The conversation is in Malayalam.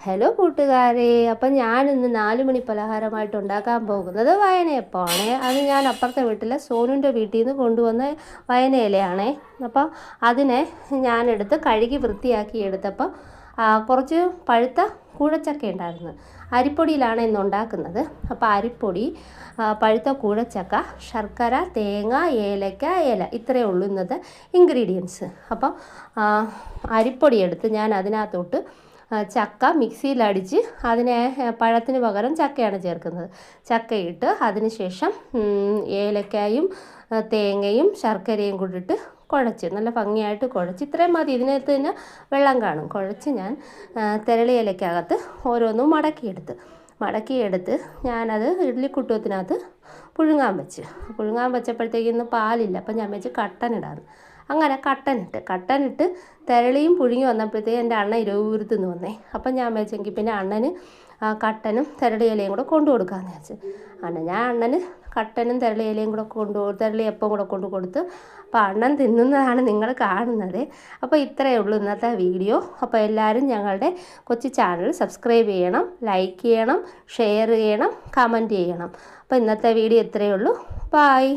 ഹലോ കൂട്ടുകാരെ, അപ്പം ഞാനിന്ന് 4 മണി പലഹാരമായിട്ട് ഉണ്ടാക്കാൻ പോകുന്നത് വയനയപ്പമാണ്. അത് ഞാൻ അപ്പുറത്തെ വീട്ടിലെ സോനുൻ്റെ വീട്ടിൽ നിന്ന് കൊണ്ടുവന്ന വയനയിലയാണേ. അപ്പോൾ അതിനെ ഞാനെടുത്ത് കഴുകി വൃത്തിയാക്കി എടുത്തപ്പോൾ കുറച്ച് പഴുത്ത കൂഴച്ചക്ക ഉണ്ടായിരുന്നു. അരിപ്പൊടിയിലാണ് ഇന്ന് ഉണ്ടാക്കുന്നത്. അപ്പോൾ അരിപ്പൊടി, പഴുത്ത കൂഴച്ചക്ക, ശർക്കര, തേങ്ങ, ഏലക്ക, ഇല, ഇത്രയേ ഉള്ളൂ ഇന്നത്തെ ഇൻഗ്രീഡിയൻസ്. അപ്പോൾ അരിപ്പൊടി എടുത്ത് ഞാൻ അതിനകത്തോട്ട് ചക്ക മിക്സിയിലടിച്ച് അതിനെ പഴത്തിന് പകരം ചക്കയാണ് ചേർക്കുന്നത്. ചക്കയിട്ട് അതിന് ശേഷം ഏലക്കായും തേങ്ങയും ശർക്കരയും കൂടിയിട്ട് കുഴച്ച് നല്ല ഭംഗിയായിട്ട് കുഴച്ച്, ഇത്രയും മതി. ഇതിനകത്ത് തന്നെ വെള്ളം കാണും. കുഴച്ച് ഞാൻ തെരളി ഇലക്കകത്ത് ഓരോന്നും മടക്കിയെടുത്ത് ഞാനത് ഇഡ്ഡലിക്കുട്ടത്തിനകത്ത് പുഴുങ്ങാൻ വെച്ചപ്പോഴത്തേക്ക് ഇന്ന് പാലില്ല. അപ്പം ഞാൻ വെച്ച് കട്ടനിടാന്ന്. അങ്ങനെ കട്ടനിട്ട് തെരളിയും പുഴുങ്ങി വന്നപ്പോഴത്തേക്ക് എൻ്റെ അണ്ണൻ ഇരുപുരത്തുനിന്ന് വന്നേ. അപ്പം ഞാൻ വെച്ചെങ്കിൽ പിന്നെ അണ്ണന് കട്ടനും തെരളി ഇലയും കൂടെ കൊണ്ടു കൊടുക്കാമെന്ന് വെച്ച്. ഞാൻ അണ്ണന് കട്ടനും തെരളി ഇലയും കൂടെ തെരളിയപ്പം കൂടെ കൊണ്ടു കൊടുത്ത്. അപ്പോൾ അണ്ണൻ തിന്നുന്നതാണ് നിങ്ങൾ കാണുന്നത്. അപ്പോൾ ഇത്രയേ ഉള്ളൂ ഇന്നത്തെ വീഡിയോ. അപ്പോൾ എല്ലാവരും ഞങ്ങളുടെ കൊച്ചു ചാനൽ സബ്സ്ക്രൈബ് ചെയ്യണം, ലൈക്ക് ചെയ്യണം, ഷെയർ ചെയ്യണം, കമൻറ്റ് ചെയ്യണം. അപ്പോൾ ഇന്നത്തെ വീഡിയോ ഇത്രയേ ഉള്ളൂ. ബായ്.